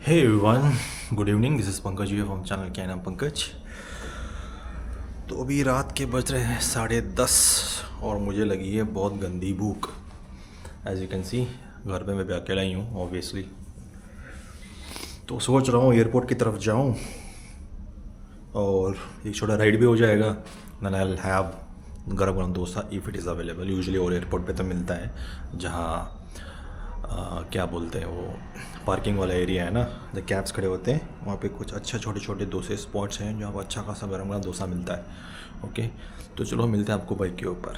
Hey everyone, good evening. This is Pankaj you from channel क्या नाम पंकज। तो अभी रात के बज रहे हैं 10:30 और मुझे लगी है बहुत गंदी भूख। एज यू कैन सी घर पे मैं भी अकेला ही हूँ ऑब्वियसली। तो सोच रहा हूँ एयरपोर्ट की तरफ जाऊँ और एक छोटा राइड भी हो जाएगा। देन आई विल हैव गरम गरम dosa if it is available. Usually और एयरपोर्ट पे तो मिलता है, जहाँ क्या बोलते हैं वो पार्किंग वाला एरिया है ना, जब कैब्स खड़े होते हैं वहाँ पे कुछ अच्छा छोटे छोटे डोसे स्पॉट्स हैं जहाँ पर अच्छा खासा गरम गरम डोसा मिलता है। ओके, तो चलो मिलते हैं आपको बाइक के ऊपर।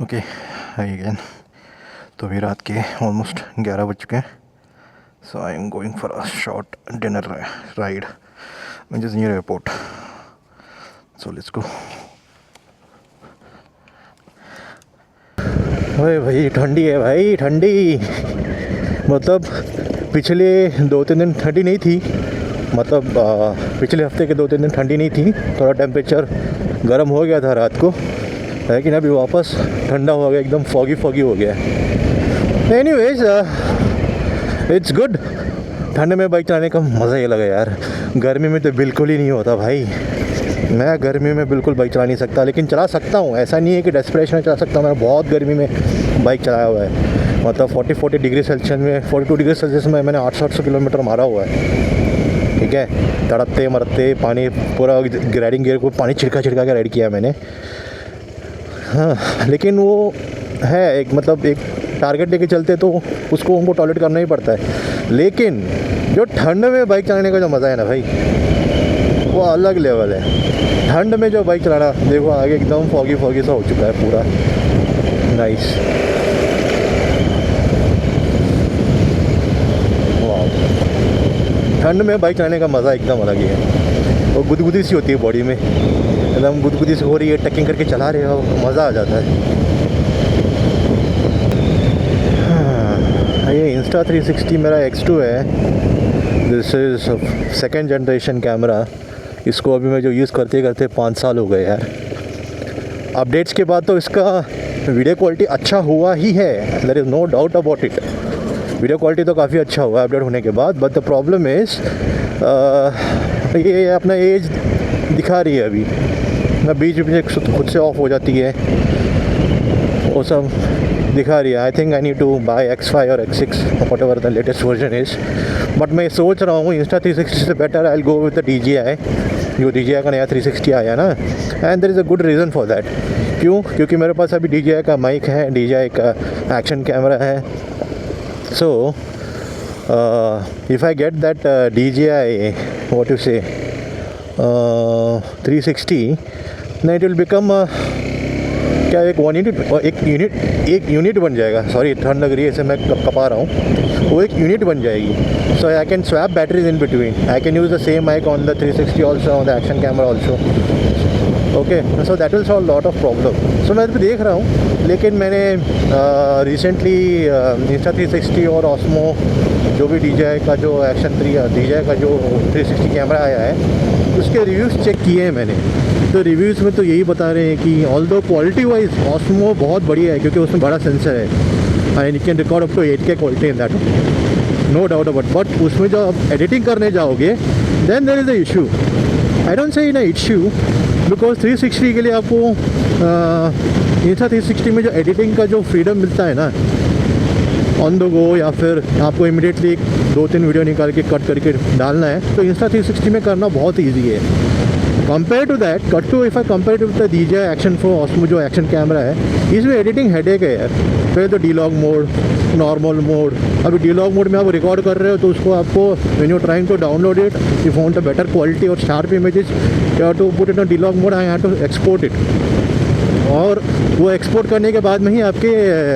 ओके अगेन, तो अभी रात के ऑलमोस्ट 11 बज चुके हैं। So I am going for a short dinner ride which is near airport. So let's go. ओए भाई ठंडी है भाई, ठंडी। मतलब पिछले 2-3 दिन ठंडी नहीं थी, मतलब पिछले हफ्ते के 2-3 दिन ठंडी नहीं थी। थोड़ा टेम्परेचर गर्म हो गया था रात को, लेकिन अभी वापस ठंडा हो गया, एकदम फॉगी हो गया। Anyways it's good. ठंड में बाइक चलाने का मज़ा ही लगा यार। गर्मी में तो बिल्कुल ही नहीं होता भाई। मैं गर्मी में बिल्कुल बाइक चला नहीं सकता, लेकिन चला सकता हूँ। ऐसा नहीं है कि डेस्परेशन में चला सकता हूँ। मैंने बहुत गर्मी में बाइक चलाया हुआ है, मतलब 40 डिग्री सेल्सियस में, 42 डिग्री सेल्सियस में मैंने 800 किलोमीटर मारा हुआ है। ठीक है, तड़पते मरते पानी, पूरा ग्राइडिंग गियर को पानी छिड़का के राइड किया मैंने। हाँ, लेकिन वो है एक, मतलब एक टारगेट लेके चलते तो उसको उनको टॉलरेट करना ही पड़ता है। लेकिन जो ठंड में बाइक चलाने का जो मज़ा है ना भाई, वो अलग लेवल है। ठंड में जो बाइक चलाना, देखो आगे एकदम फॉगी सा हो चुका है पूरा। नाइस, वाह। ठंड में बाइक चलाने का मज़ा एकदम अलग ही है। और गुदगुदी सी होती है बॉडी में, एकदम गुदगुदी सी हो रही है, टकिंग करके चला रहे हो, मज़ा आ जाता है। हाँ, ये Insta360 मेरा X2 है। This is second generation camera. इसको अभी मैं जो यूज़ करते 5 साल हो गए यार। अपडेट्स के बाद तो इसका वीडियो क्वालिटी अच्छा हुआ ही है, there is no doubt about it. Video quality तो काफ़ी अच्छा हुआ अपडेट होने के बाद। बट द प्रॉब्लम इज़ ये अपना एज दिखा रही है अभी, बीच में खुद से ऑफ हो जाती है, वो सब दिखा रही है। I think I need to buy X5 और X6 whatever the latest version is. But मैं सोच रहा हूँ Insta360 से better I will go with the DJI, जो DJI का नया 360 आया ना। And there is a good reason for that. क्यों? क्योंकि मेरे पास अभी DJI का माइक है, DJI का एक्शन कैमरा है। So if I get that DJI what you से 360, then it will become क्या एक यूनिट बन जाएगा। सॉरी, ठंड लग रही है, इसे मैं कपा रहा हूँ। वो एक यूनिट बन जाएगी। So I can swap batteries in between. I can use the same mike on the 360 also, on the action camera also. Okay, so that will solve lot of problem. So मैं भी देख रहा हूँ, लेकिन मैंने recently Insta360 और Osmo, जो भी DJI का जो DJI का जो 360 कैमरा आया है, उसके रिव्यूज़ चेक किए हैं मैंने। तो रिव्यूज़ में तो यही बता रहे हैं कि ऑल्दो क्वालिटी वाइज Osmo बहुत बढ़िया है, क्योंकि उसमें बड़ा सेंसर है and you can record up to 8K quality in that, no doubt about. But उसमें जब आप एडिटिंग करने जाओगे, then there is a issue. I don't say in a issue, because 360 के लिए आपको Insta360 में जो एडिटिंग का जो फ्रीडम मिलता है ना, ऑन द गो, या फिर आपको इमीडिएटली 2-3 वीडियो निकाल के कट करके डालना है, तो Insta360 में करना बहुत ईजी है। Compare to that, if I compare to the DJI action 4 Osmo जो एक्शन कैमरा है, इसमें एडिटिंग हेडेक है यार। पहले तो डीलॉग मोड, नॉर्मल मोड। अभी डीलॉग मोड में आप रिकॉर्ड कर रहे हो, तो उसको आपको when you trying to download it, you want a better quality और sharp images, you have to put it in D Log mode, I have to export it. और वो एक्सपोर्ट करने के बाद में ही आपके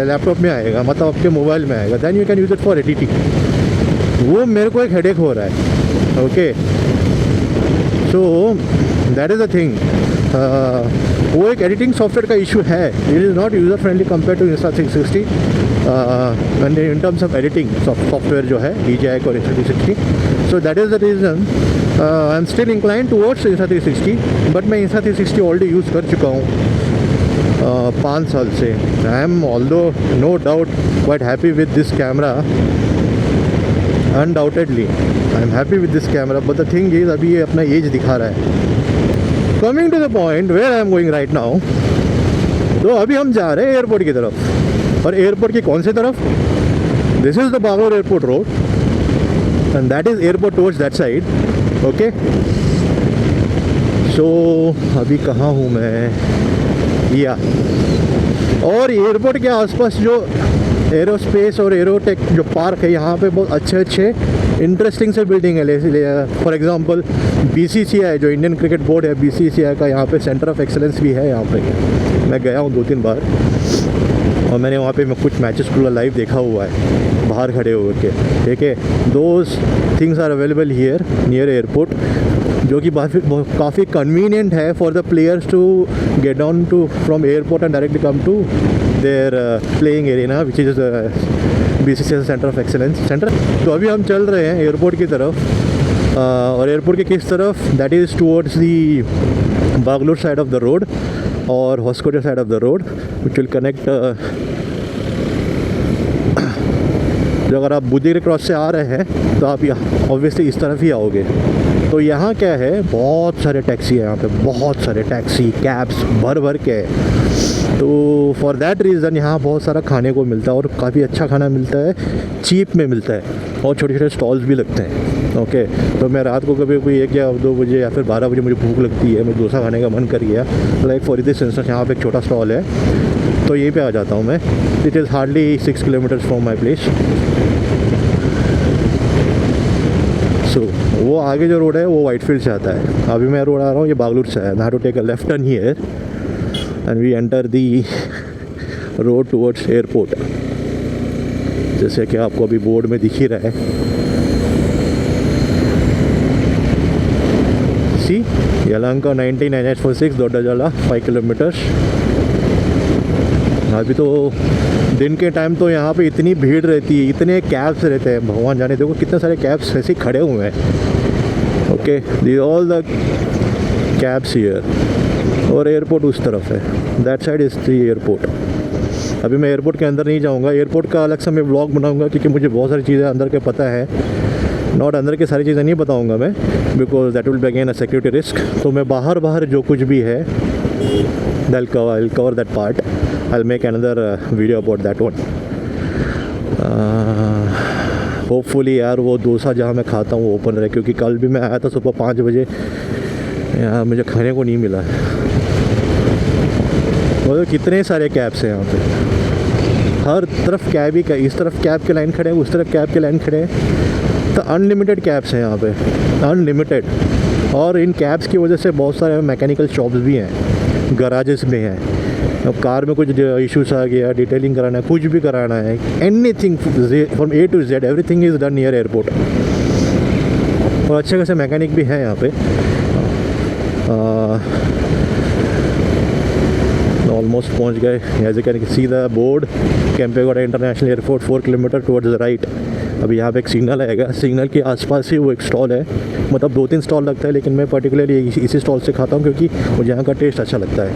लैपटॉप में आएगा, मतलब आपके मोबाइल में आएगा। Then you can use it for editing. वो मेरे को एक हेडेक हो रहा है। Okay, so that is the thing. वो एक एडिटिंग सॉफ्टवेयर का इशू है. It is not user friendly compare to Insta360 in terms of editing software जो है DJI और Insta360. So that is the reason I am still incline towards Insta360. But मैं Insta360 already use कर चुका हूँ 5 साल से. I am although no doubt quite happy with this camera. Undoubtedly I am happy with this camera. But the thing is अभी ये अपना edge दिखा रहा है. Coming to the point where I am going right now. तो अभी हम जा रहे हैं एयरपोर्ट की तरफ. और एयरपोर्ट की कौन सी तरफ? This is the Bagalur airport road and that is airport towards that side. Okay. So अभी कहाँ हूँ मैं? या और एयरपोर्ट के आसपास जो एरोस्पेस और एरोटेक जो पार्क है यहाँ पे बहुत अच्छे इंटरेस्टिंग से बिल्डिंग है. फॉर एग्जांपल BCCI जो इंडियन क्रिकेट बोर्ड है, BCCI का यहाँ पे सेंटर ऑफ एक्सेलेंस भी है. यहाँ पे मैं गया हूँ 2-3 बार और मैंने वहाँ पे कुछ मैचेस को लाइव देखा हुआ है बाहर खड़े होकर. ठीक है. Those things are available here near airport, जो कि काफ़ी कन्वीनियंट है for the players to get down to from airport and directly come to there playing area which is BCCI centre of excellence centre. तो अभी हम चल रहे हैं एयरपोर्ट की तरफ. और एयरपोर्ट के किस तरफ? That is towards the Bagalur side of the road और Hoskote side of the road which will connect. जो अगर आप बुद्धीगिरी क्रॉस से आ रहे हैं तो आप ऑब्वियसली इस तरफ ही आओगे. तो यहाँ क्या है, बहुत सारे टैक्सी है यहाँ पे, बहुत सारे टैक्सी कैब्स भर के है. तो फॉर दैट रीज़न यहाँ बहुत सारा खाने को मिलता है और काफ़ी अच्छा खाना मिलता है, चीप में मिलता है और छोटे छोटे स्टॉल्स भी लगते हैं. ओके. तो मैं रात को कभी कोई 1 या 2 बजे या फिर 12 बजे मुझे भूख लगती है, मुझे डोसा खाने का मन कर गया, लाइक फॉर दिस इंस्टेंस यहाँ पे एक छोटा स्टॉल है तो यहीं पे आ जाता हूँ मैं. It is hardly 6 kilometres from my place. So वो आगे जो रोड है वो वाइटफील्ड से आता है. अभी मैं रोड आ रहा हूँ, ये बागलूर से है. I to take a left turn here and we enter the road towards airport, जैसे कि आपको अभी बोर्ड में दिख ही रहा है. सी यलहंका 19846 दोड्डाजाला 5 किलोमीटर्स. अभी तो दिन के टाइम तो यहाँ पे इतनी भीड़ रहती है, इतने कैब्स रहते हैं, भगवान जाने. देखो कितने सारे कैब्स ऐसे खड़े हुए हैं. Okay. The all the cabs here. और एयरपोर्ट उस तरफ है, that side is the airport. अभी मैं एयरपोर्ट के अंदर नहीं जाऊँगा. एयरपोर्ट का अलग से मैं व्लॉग बनाऊँगा क्योंकि मुझे बहुत सारी चीज़ें अंदर के पता है. नॉट अंदर की सारी चीज़ें नहीं बताऊँगा मैं, because that will be again a security risk. तो मैं बाहर जो कुछ भी है I'll cover that part. I'll make another video about that one. Hopefully यार वो डोसा जहाँ मैं खाता हूँ वो ओपन रहे, क्योंकि कल भी मैं आया था सुबह 5 बजे, यार मुझे खाने को नहीं मिला. मतलब कितने सारे कैब्स हैं यहाँ पे, हर तरफ कैब ही. इस तरफ कैब के लाइन खड़े हैं, उस तरफ कैब के लाइन खड़े हैं. तो अनलिमिटेड कैब्स हैं यहाँ पे, अनलिमिटेड. और इन कैब्स की वजह से बहुत सारे मैकेनिकल शॉप्स भी हैं, गराजेस में हैं. अब कार में कुछ इश्यूज आ गया, डिटेलिंग कराना है, कुछ भी कराना है, anything from A to Z everything is done near airport. और अच्छे खासे मैकेनिक भी हैं यहाँ पे. ऑलमोस्ट पहुँच गए. As you can see the board, Kempegowda international airport 4 kilometre towards the right. अभी यहाँ पे एक सिग्नल आएगा, सिग्नल के आसपास ही वो एक स्टॉल है. मतलब 2-3 स्टॉल लगता है, लेकिन मैं पर्टिकुलरली इसी स्टॉल से खाता हूँ क्योंकि मुझे यहाँ का टेस्ट अच्छा लगता है.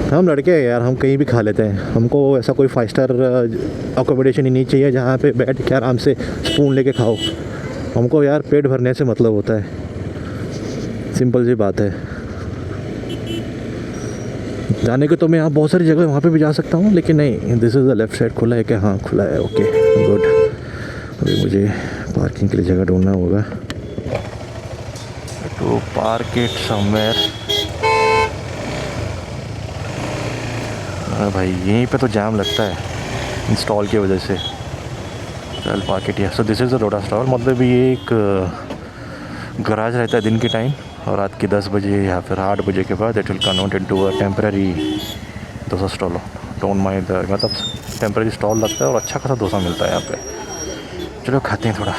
हम लड़के हैं यार, हम कहीं भी खा लेते हैं. हमको ऐसा कोई 5 स्टार अकोमोडेशन ही नहीं चाहिए जहाँ पे बैठ के आराम से स्पून लेके खाओ. हमको यार पेट भरने से मतलब होता है, सिंपल सी बात है. जाने को तो मैं यहाँ बहुत सारी जगह वहाँ पे भी जा सकता हूँ, लेकिन नहीं, this is the left side. खुला है क्या? हाँ खुला है. Okay good. अभी मुझे पार्किंग के लिए जगह ढूंढना होगा. To park it somewhere. भाई यहीं पे तो जाम लगता है इंस्टॉल की वजह से. चल park it. So this is the dosa stall. मतलब ये एक गराज रहता है दिन के टाइम, और रात के 10 बजे या फिर 8 बजे के बाद it will convert into a temporary dosa stall. Don't mind, मतलब टेम्पररी स्टॉल लगता है और अच्छा खासा डोसा मिलता है यहाँ पे. चलो खाते हैं थोड़ा.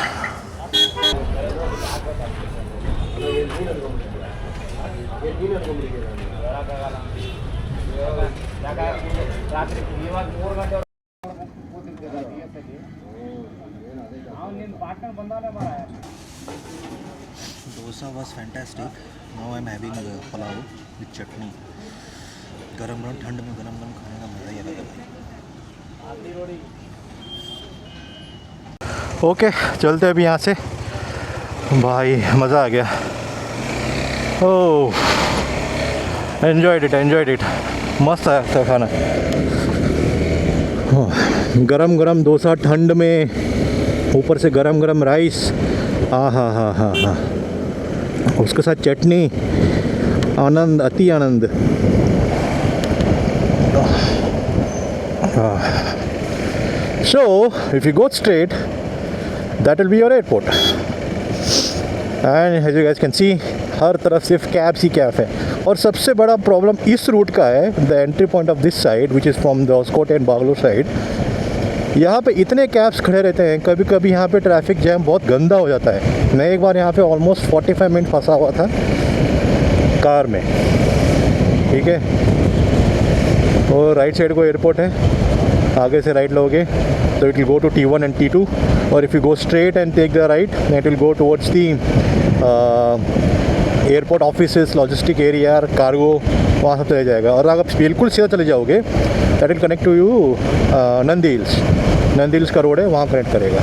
Dosa was fantastic. Now I'm having pulao with chutney. गरम गरम ठंड में गरम गरम खाने का मज़ा ही अलग है। ओके चलते हैं अभी यहाँ से। भाई मज़ा आ गया। ओह एन्जॉयड इट मस्त आया था खाना। गरम गरम डोसा ठंड में, ऊपर से गरम गरम राइस, हाँ उसके साथ चटनी, आनंद अति आनंद। So if you go straight, that will be your airport. And as you guys can see, हर तरफ सिर्फ कैब्स ही कैब है। और सबसे बड़ा प्रॉब्लम इस रूट का है, the entry point of this side which is from the Hoskote and Bagalur side, यहाँ पे इतने कैब्स खड़े रहते हैं। कभी कभी यहाँ पे ट्रैफिक जैम बहुत गंदा हो जाता है। मैं एक बार यहाँ पे ऑलमोस्ट 45 मिनट फंसा हुआ था कार में, ठीक है। और राइट साइड को एयरपोर्ट है, आगे से राइट लोगे तो it will go to T1 and T2, और if you go straight and take the right it will go towards the airport offices, logistic area, cargo, वहाँ सब चले जाएगा। और अगर बिल्कुल सीधा चले जाओगे that will connect to you Nandi hills का रोड है, वहाँ कनेक्ट करेगा।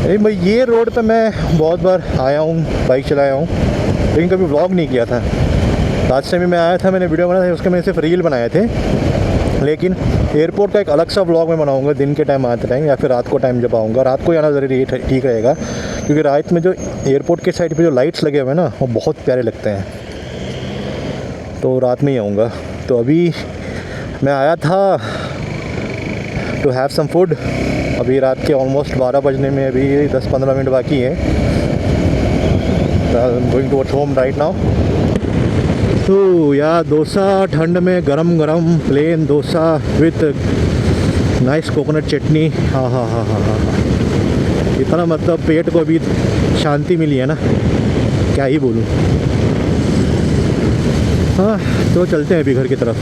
अरे भाई ये रोड पे मैं बहुत बार आया हूँ, बाइक चलाया हूँ, लेकिन कभी व्लॉग नहीं किया था। लास्ट टाइम भी मैं आया था, मैंने वीडियो बनाया था, उसके मैंने सिर्फ रील बनाए थे। लेकिन एयरपोर्ट का एक अलग सा व्लॉग मैं बनाऊंगा दिन के टाइम आते टाइम, या फिर रात को टाइम जब आऊँगा। रात को आना ज़रूरी ठीक रहेगा, क्योंकि रात में जो एयरपोर्ट के साइड पे जो लाइट्स लगे हुए हैं ना, वो बहुत प्यारे लगते हैं। तो रात में ही आऊँगा। तो अभी मैं आया था टू हैव सम फूड। अभी रात के ऑलमोस्ट 12 बजने में अभी 10-15 मिनट बाकी है। Going towards home right now. तो यार डोसा ठंड में, गरम गरम plain dosa with nice coconut chutney, हाँ। इतना मतलब पेट को अभी शांति मिली है ना, क्या ही बोलूँ। हाँ तो चलते हैं अभी घर की तरफ।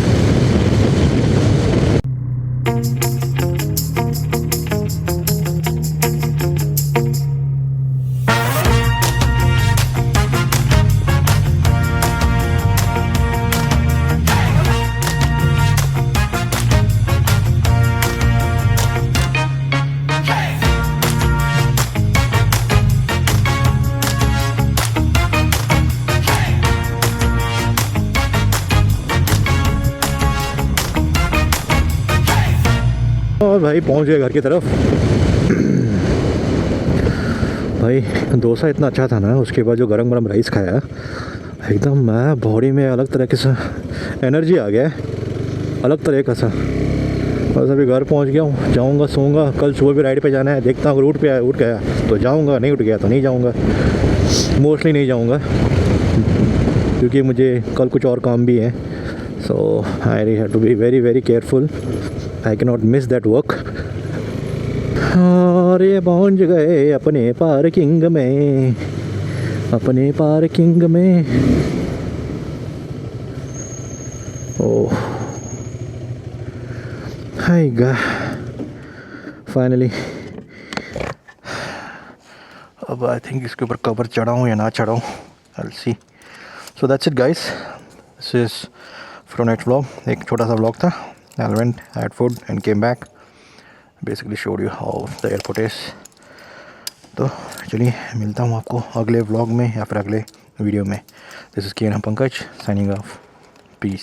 और भाई पहुंच गए घर की तरफ। भाई डोसा इतना अच्छा था ना, उसके बाद जो गरम गरम राइस खाया, एकदम मैं बॉडी में अलग तरह के सा एनर्जी आ गया है, अलग तरह का सा। बस अभी घर पहुंच गया हूँ, जाऊँगा सोऊंगा। कल सुबह भी राइड पे जाना है, देखता हूँ रूट पे उठ गया तो जाऊँगा, नहीं उठ गया तो नहीं जाऊँगा। मोस्टली नहीं जाऊँगा क्योंकि मुझे कल कुछ और काम भी है। So I have to be very very careful, I can not miss that work. और ये पहुँच गए अपने पार्किंग में, ओह हाय गा फाइनली। अब आई थिंक इसके ऊपर कवर चढ़ाऊँ या ना चढ़ाऊँ, I will see. So that's it guys, this is from night vlog. एक छोटा सा व्लॉग था। I went, had food and came back. Basically showed you how the airport is. तो चलिए मिलता हूँ आपको अगले व्लॉग में या फिर अगले वीडियो में। This is KN Pankaj signing off. Piece.